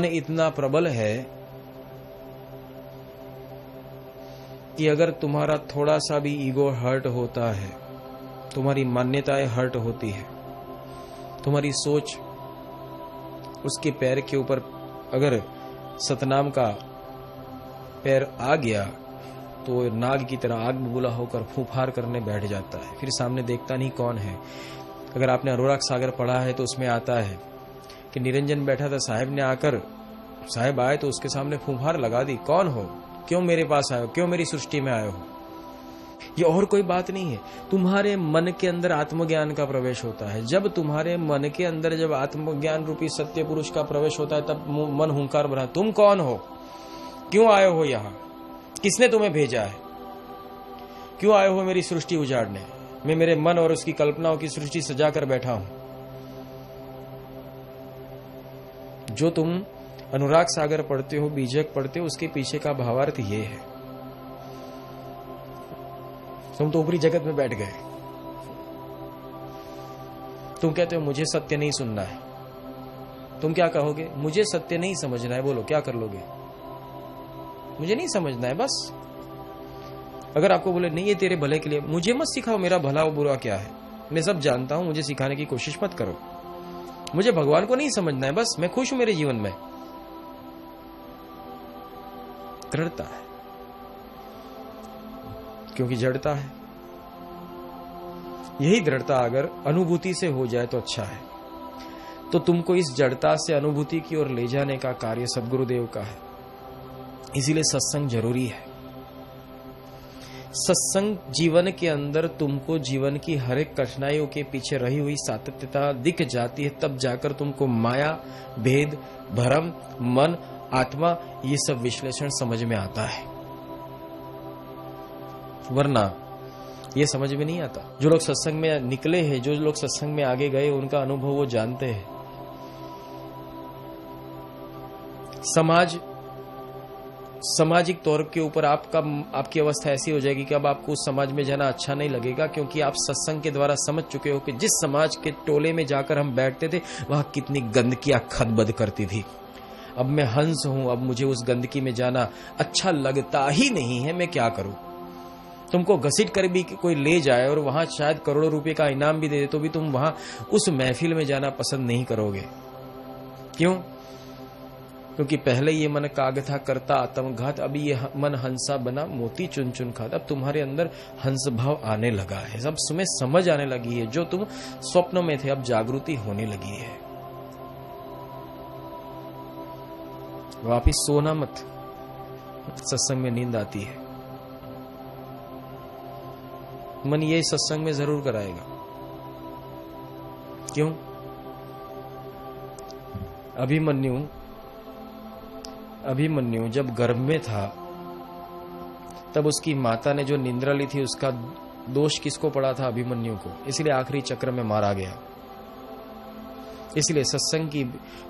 इतना प्रबल है कि अगर तुम्हारा थोड़ा सा भी ईगो हर्ट होता है, तुम्हारी मान्यताएं हर्ट होती है, तुम्हारी सोच उसके पैर के ऊपर अगर सतनाम का पैर आ गया तो नाग की तरह आग बबूला होकर फूंफार करने बैठ जाता है, फिर सामने देखता नहीं कौन है। अगर आपने अनुराग सागर पढ़ा है तो उसमें आता है कि निरंजन बैठा था, साहब ने आकर, साहब आए तो उसके सामने फूंफार लगा दी, कौन हो, क्यों मेरे पास आए हो, क्यों मेरी सृष्टि में आए हो। ये और कोई बात नहीं है, तुम्हारे मन के अंदर आत्मज्ञान का प्रवेश होता है। जब तुम्हारे मन के अंदर जब आत्मज्ञान रूपी सत्य पुरुष का प्रवेश होता है तब मन हुंकार भरा, तुम कौन हो, क्यों आए हो यहां, किसने तुम्हें भेजा है, क्यों आए हो मेरी सृष्टि उजाड़ने। मैं मेरे मन और उसकी कल्पनाओं की सृष्टि सजा कर बैठा हूं। जो तुम अनुराग सागर पढ़ते हो, बीजक पढ़ते हो, उसके पीछे का भावार्थ ये है। तुम तो ऊपरी जगत में बैठ गए, तुम कहते हो मुझे सत्य नहीं सुनना है। तुम क्या कहोगे, मुझे सत्य नहीं समझना है, बोलो क्या कर लोगे, मुझे नहीं समझना है बस। अगर आपको बोले नहीं ये तेरे भले के लिए, मुझे मत सिखाओ मेरा भला और बुरा क्या है, मैं सब जानता हूं, मुझे सिखाने की कोशिश मत करो, मुझे भगवान को नहीं समझना है बस, मैं खुश हूं मेरे जीवन में। दृढ़ता है क्योंकि जड़ता है। यही दृढ़ता अगर अनुभूति से हो जाए तो अच्छा है। तो तुमको इस जड़ता से अनुभूति की ओर ले जाने का कार्य सद्गुरुदेव का है। इसीलिए सत्संग जरूरी है। सत्संग जीवन के अंदर तुमको जीवन की हर एक कठिनाइयों के पीछे रही हुई सातत्यता दिख जाती है, तब जाकर तुमको माया, भेद, भ्रम, मन, आत्मा, ये सब विश्लेषण समझ में आता है, वरना ये समझ में नहीं आता। जो लोग सत्संग में निकले हैं, जो लोग सत्संग में आगे गए, उनका अनुभव वो जानते हैं। सामाजिक तौर के ऊपर आपकी अवस्था ऐसी हो जाएगी कि अब आपको उस समाज में जाना अच्छा नहीं लगेगा, क्योंकि आप सत्संग के द्वारा समझ चुके हो कि जिस समाज के टोले में जाकर हम बैठते थे वहां कितनी गंदगियां खदबद करती थी। अब मैं हंस हूं, अब मुझे उस गंदगी में जाना अच्छा लगता ही नहीं है, मैं क्या करूं। तुमको घसीट कर भी कोई ले जाए और वहां शायद करोड़ों रुपए का इनाम भी दे दे तो भी तुम वहां उस महफिल में जाना पसंद नहीं करोगे। क्यों? क्योंकि पहले ये मन काग था करता आत्मघात, अभी ये मन हंसा बना मोती चुन चुन खाता। अब तुम्हारे अंदर हंस भाव आने लगा है, सब तुम्हें समझ आने लगी है। जो तुम स्वप्नों में थे अब जागृति होने लगी है। वापिस सोना मत, सत्संग में नींद आती है। मन ये सत्संग में जरूर कराएगा। क्यों? अभिमन्यु जब गर्भ में था तब उसकी माता ने जो निंद्रा ली थी उसका दोष किसको पड़ा था? अभिमन्यु को। इसलिए आखिरी चक्र में मारा गया। इसलिए सत्संग की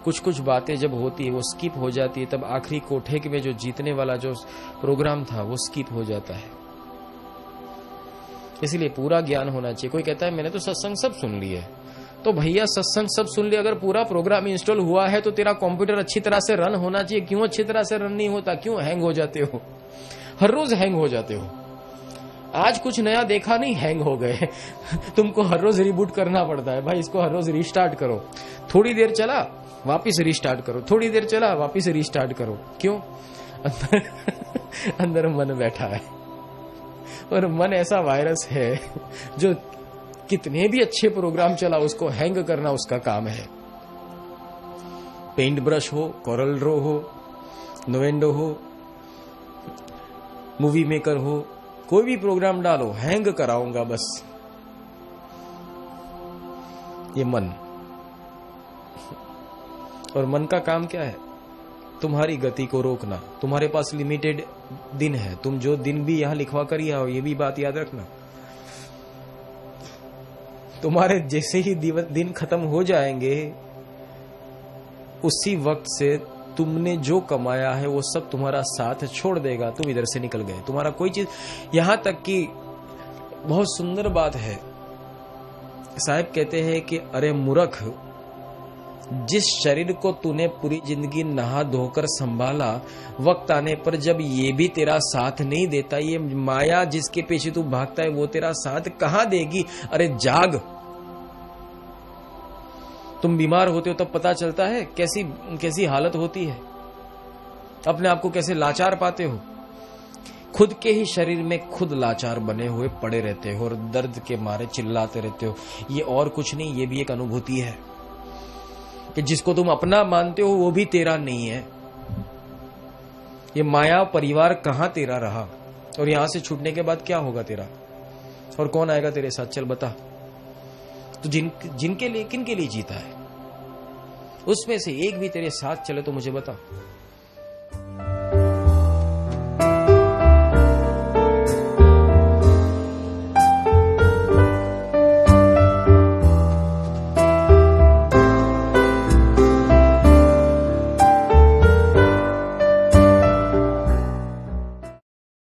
कुछ कुछ बातें जब होती है वो स्किप हो जाती है, तब आखिरी कोठे में जो जीतने वाला जो प्रोग्राम था वो स्किप हो जाता है। इसलिए पूरा ज्ञान होना चाहिए। कोई कहता है मैंने तो सत्संग सब सुन लिया है, तो भैया सत्संग सब सुन लिया, अगर पूरा प्रोग्राम इंस्टॉल हुआ है तो तेरा कंप्यूटर अच्छी तरह से रन होना चाहिए। क्यों अच्छी तरह से रन नहीं होता? क्यों हैंग हो जाते हो? हर रोज हैंग हो जाते हो। आज कुछ नया देखा नहीं, हैंग हो गए। तुमको हर रोज रिबूट करना पड़ता है। भाई इसको हर रोज रिस्टार्ट करो। थोड़ी देर चला वापिस रिस्टार्ट करो, थोड़ी देर चला वापिस रिस्टार्ट करो। क्यों? अंदर मन बैठा है और मन ऐसा वायरस है जो कितने भी अच्छे प्रोग्राम चला उसको हैंग करना उसका काम है। पेंट ब्रश हो, कोरल ड्रॉ हो, नोवेंडो हो, मूवी मेकर हो, कोई भी प्रोग्राम डालो, हैंग कराऊंगा बस। ये मन। और मन का काम क्या है? तुम्हारी गति को रोकना। तुम्हारे पास लिमिटेड दिन है, तुम जो दिन भी यहां लिखवा कर ही आओ, ये भी बात याद रखना। तुम्हारे जैसे ही दिन खत्म हो जाएंगे उसी वक्त से तुमने जो कमाया है वो सब तुम्हारा साथ छोड़ देगा। तुम इधर से निकल गए, तुम्हारा कोई चीज। यहां तक कि बहुत सुंदर बात है, साहब कहते हैं कि अरे मूर्ख, जिस शरीर को तूने पूरी जिंदगी नहा धोकर संभाला, वक्त आने पर जब ये भी तेरा साथ नहीं देता, ये माया जिसके पीछे तू भागता है वो तेरा साथ कहां देगी? अरे जाग। तुम बीमार होते हो तब पता चलता है कैसी कैसी हालत होती है, अपने आप को कैसे लाचार पाते हो। खुद के ही शरीर में खुद लाचार बने हुए पड़े रहते हो और दर्द के मारे चिल्लाते रहते हो। ये और कुछ नहीं, ये भी एक अनुभूति है कि जिसको तुम अपना मानते हो वो भी तेरा नहीं है। ये माया परिवार कहां तेरा रहा? और यहां से छूटने के बाद क्या होगा तेरा? और कौन आएगा तेरे साथ? चल बता। तो जिनके लिए, किन के लिए जीता है? उसमें से एक भी तेरे साथ चले तो मुझे बता।